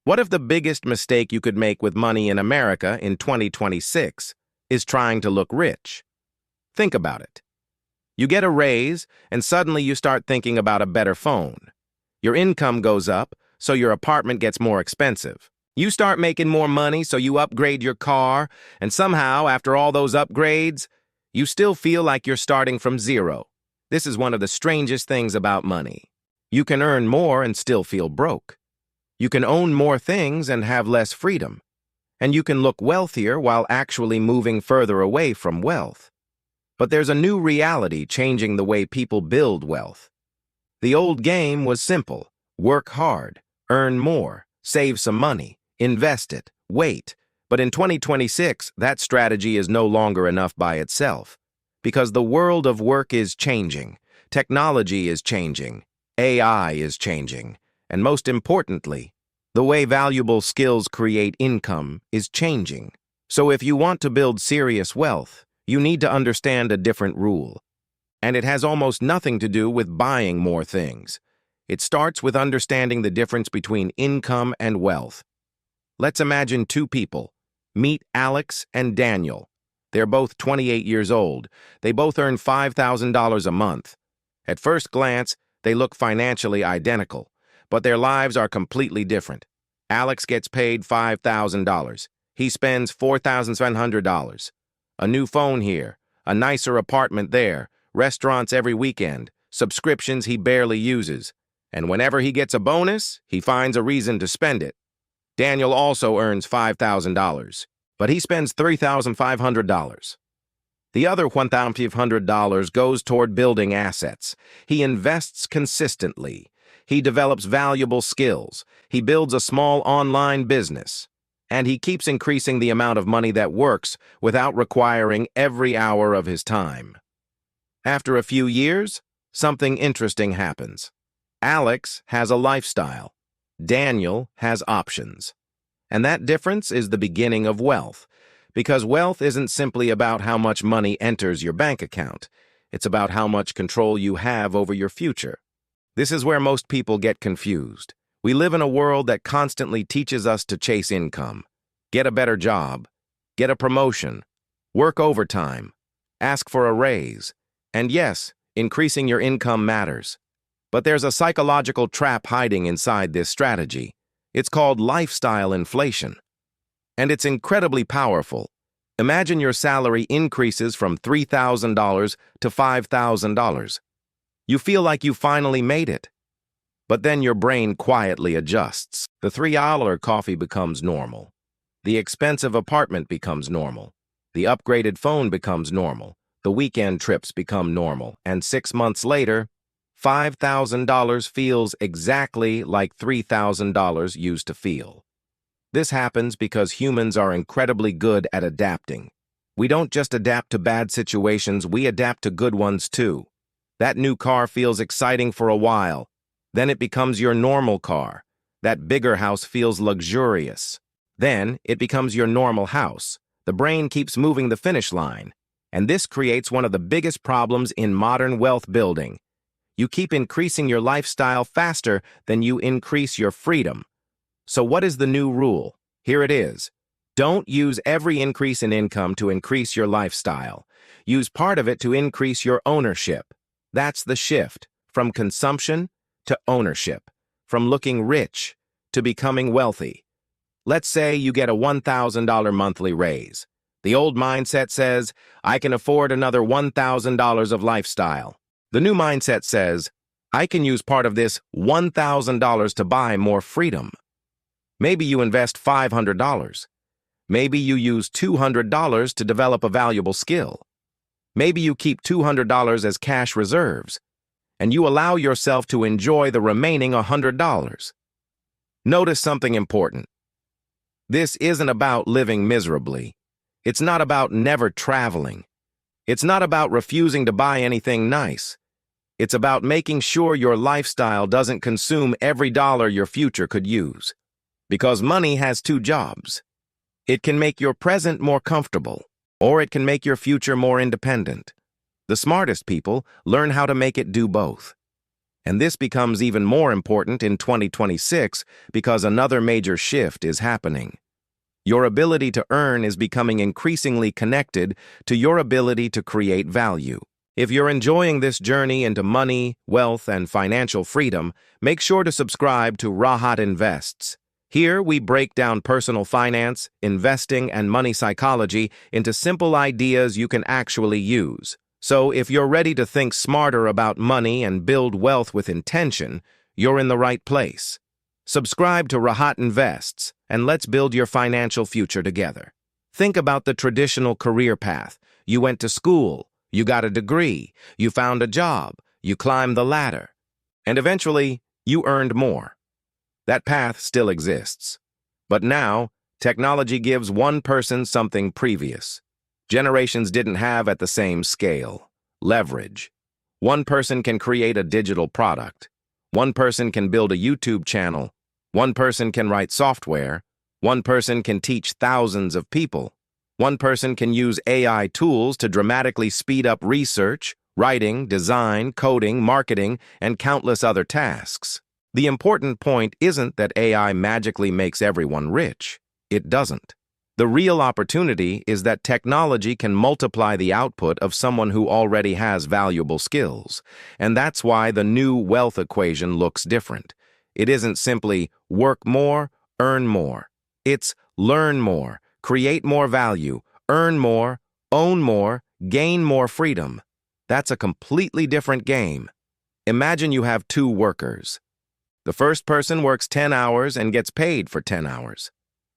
What if the biggest mistake you could make with money in America in 2026 is trying to look rich? Think about it. You get a raise, and suddenly you start thinking about a better phone. Your income goes up, so your apartment gets more expensive. You start making more money, so you upgrade your car, and somehow, after all those upgrades, you still feel like you're starting from zero. This is one of the strangest things about money. You can earn more and still feel broke. You can own more things and have less freedom. And you can look wealthier while actually moving further away from wealth. But there's a new reality changing the way people build wealth. The old game was simple: work hard, earn more, save some money, invest it, wait. But in 2026, that strategy is no longer enough by itself. Because the world of work is changing, technology is changing, AI is changing, and most importantly, the way valuable skills create income is changing. So if you want to build serious wealth, you need to understand a different rule. And it has almost nothing to do with buying more things. It starts with understanding the difference between income and wealth. Let's imagine two people. Meet Alex and Daniel. They're both 28 years old. They both earn $5,000 a month. At first glance, they look financially identical, but their lives are completely different. Alex gets paid $5,000. He spends $4,700. A new phone here, a nicer apartment there, restaurants every weekend, subscriptions he barely uses. And whenever he gets a bonus, he finds a reason to spend it. Daniel also earns $5,000, but he spends $3,500. The other $1,500 goes toward building assets. He invests consistently. He develops valuable skills. He builds a small online business. And he keeps increasing the amount of money that works without requiring every hour of his time. After a few years, something interesting happens. Alex has a lifestyle. Daniel has options. And that difference is the beginning of wealth, because wealth isn't simply about how much money enters your bank account. It's about how much control you have over your future. This is where most people get confused. We live in a world that constantly teaches us to chase income, get a better job, get a promotion, work overtime, ask for a raise. And yes, increasing your income matters. But there's a psychological trap hiding inside this strategy. It's called lifestyle inflation. And it's incredibly powerful. Imagine your salary increases from $3,000 to $5,000. You feel like you finally made it. But then your brain quietly adjusts. The $3 coffee becomes normal. The expensive apartment becomes normal. The upgraded phone becomes normal. The weekend trips become normal. And 6 months later, $5,000 feels exactly like $3,000 used to feel. This happens because humans are incredibly good at adapting. We don't just adapt to bad situations, we adapt to good ones too. That new car feels exciting for a while. Then it becomes your normal car. That bigger house feels luxurious. Then it becomes your normal house. The brain keeps moving the finish line. And this creates one of the biggest problems in modern wealth building. You keep increasing your lifestyle faster than you increase your freedom. So what is the new rule? Here it is. Don't use every increase in income to increase your lifestyle. Use part of it to increase your ownership. That's the shift from consumption to ownership, from looking rich to becoming wealthy. Let's say you get a $1,000 monthly raise. The old mindset says, I can afford another $1,000 of lifestyle. The new mindset says, I can use part of this $1,000 to buy more freedom. Maybe you invest $500. Maybe you use $200 to develop a valuable skill. Maybe you keep $200 as cash reserves, and you allow yourself to enjoy the remaining $100. Notice something important. This isn't about living miserably. It's not about never traveling. It's not about refusing to buy anything nice. It's about making sure your lifestyle doesn't consume every dollar your future could use. Because money has two jobs. It can make your present more comfortable, or it can make your future more independent. The smartest people learn how to make it do both. And this becomes even more important in 2026 because another major shift is happening. Your ability to earn is becoming increasingly connected to your ability to create value. If you're enjoying this journey into money, wealth, and financial freedom, make sure to subscribe to Rahat Invests. Here, we break down personal finance, investing, and money psychology into simple ideas you can actually use. So, if you're ready to think smarter about money and build wealth with intention, you're in the right place. Subscribe to Rahat Invests, and let's build your financial future together. Think about the traditional career path. You went to school, you got a degree, you found a job, you climbed the ladder, and eventually, you earned more. That path still exists. But now, technology gives one person something previous. Generations didn't have at the same scale. Leverage. One person can create a digital product. One person can build a YouTube channel. One person can write software. One person can teach thousands of people. One person can use AI tools to dramatically speed up research, writing, design, coding, marketing, and countless other tasks. The important point isn't that AI magically makes everyone rich. It doesn't. The real opportunity is that technology can multiply the output of someone who already has valuable skills. And that's why the new wealth equation looks different. It isn't simply work more, earn more. It's learn more, create more value, earn more, own more, gain more freedom. That's a completely different game. Imagine you have two workers. The first person works 10 hours and gets paid for 10 hours.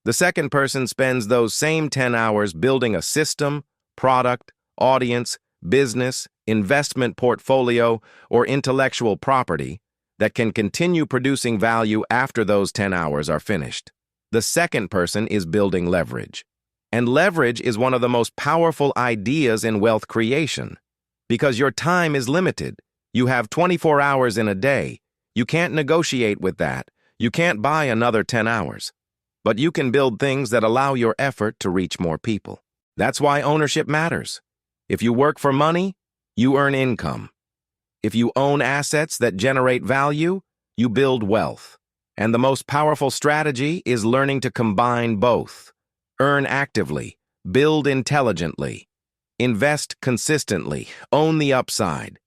The second person spends those same 10 hours building a system, product, audience, business, investment portfolio, or intellectual property that can continue producing value after those 10 hours are finished. The second person is building leverage. And leverage is one of the most powerful ideas in wealth creation. Because your time is limited. You have 24 hours in a day. You can't negotiate with that. You can't buy another 10 hours. But you can build things that allow your effort to reach more people. That's why ownership matters. If you work for money, you earn income. If you own assets that generate value, you build wealth. And the most powerful strategy is learning to combine both. Earn actively, build intelligently, invest consistently, own the upside.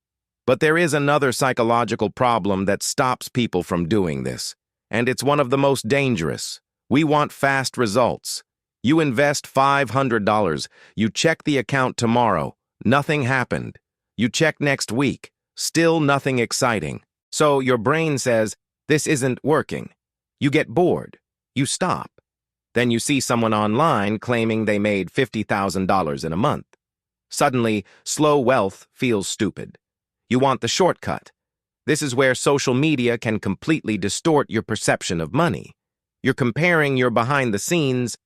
But there is another psychological problem that stops people from doing this, and it's one of the most dangerous. We want fast results. You invest $500. You check the account tomorrow. Nothing happened. You check next week. Still nothing exciting. So your brain says, this isn't working. You get bored. You stop. Then you see someone online claiming they made $50,000 in a month. Suddenly, slow wealth feels stupid. You want the shortcut. This is where social media can completely distort your perception of money. You're comparing your behind the scenes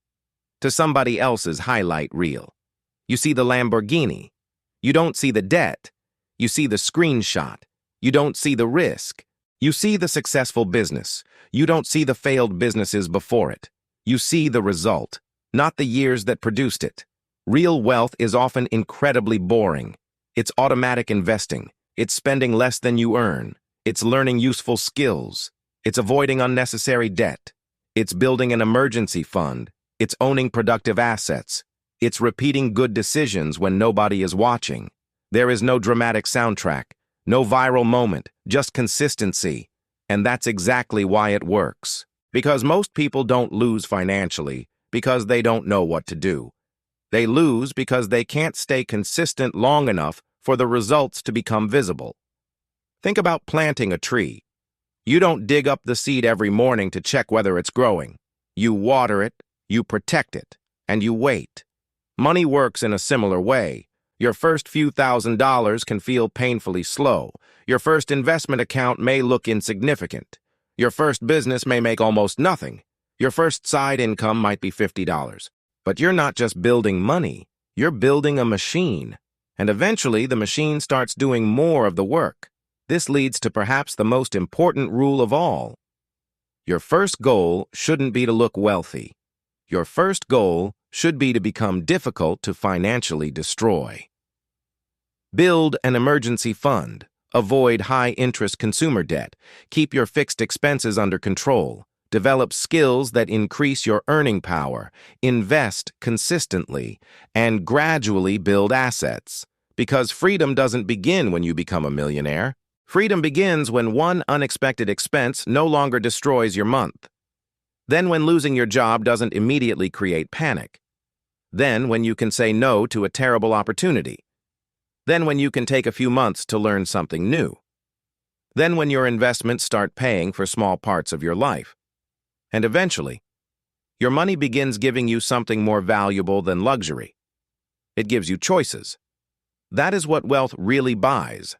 to somebody else's highlight reel. You see the Lamborghini. You don't see the debt. You see the screenshot. You don't see the risk. You see the successful business. You don't see the failed businesses before it. You see the result, not the years that produced it. Real wealth is often incredibly boring. It's automatic investing. It's spending less than you earn. It's learning useful skills. It's avoiding unnecessary debt. It's building an emergency fund. It's owning productive assets. It's repeating good decisions when nobody is watching. There is no dramatic soundtrack, no viral moment, just consistency. And that's exactly why it works. Because most people don't lose financially because they don't know what to do. They lose because they can't stay consistent long enough for the results to become visible. Think about planting a tree. You don't dig up the seed every morning to check whether it's growing. You water it, you protect it, and you wait. Money works in a similar way. Your first few $1,000s can feel painfully slow. Your first investment account may look insignificant. Your first business may make almost nothing. Your first side income might be $50. But you're not just building money, you're building a machine. And eventually, the machine starts doing more of the work. This leads to perhaps the most important rule of all. Your first goal shouldn't be to look wealthy. Your first goal should be to become difficult to financially destroy. Build an emergency fund. Avoid high-interest consumer debt. Keep your fixed expenses under control. Develop skills that increase your earning power. Invest consistently, and gradually build assets. Because freedom doesn't begin when you become a millionaire. Freedom begins when one unexpected expense no longer destroys your month. Then when losing your job doesn't immediately create panic. Then when you can say no to a terrible opportunity. Then when you can take a few months to learn something new. Then when your investments start paying for small parts of your life. And eventually, your money begins giving you something more valuable than luxury. It gives you choices. That is what wealth really buys.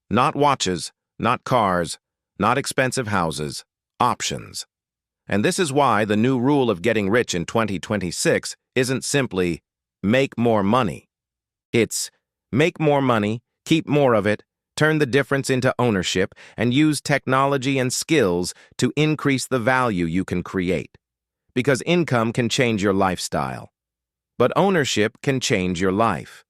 Not watches, not cars, not expensive houses, options. And this is why the new rule of getting rich in 2026 isn't simply make more money. It's make more money, keep more of it, turn the difference into ownership, and use technology and skills to increase the value you can create. Because income can change your lifestyle, but ownership can change your life.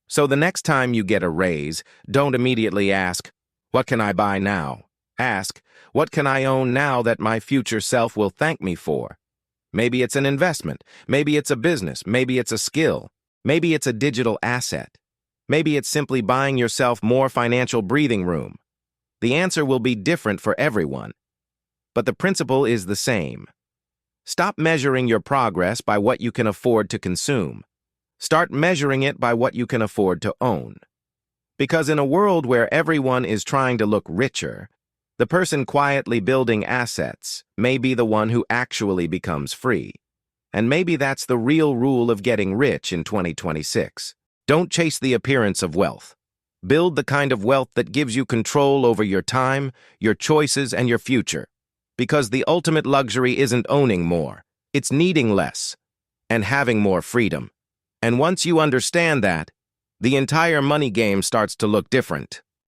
So the next time you get a raise, don't immediately ask, "What can I buy now?" Ask, "What can I own now that my future self will thank me for?" Maybe it's an investment, maybe it's a business, maybe it's a skill, maybe it's a digital asset. Maybe it's simply buying yourself more financial breathing room. The answer will be different for everyone, but the principle is the same. Stop measuring your progress by what you can afford to consume. Start measuring it by what you can afford to own. Because in a world where everyone is trying to look richer, the person quietly building assets may be the one who actually becomes free. And maybe that's the real rule of getting rich in 2026. Don't chase the appearance of wealth. Build the kind of wealth that gives you control over your time, your choices, and your future. Because the ultimate luxury isn't owning more, it's needing less and having more freedom. And once you understand that, the entire money game starts to look different.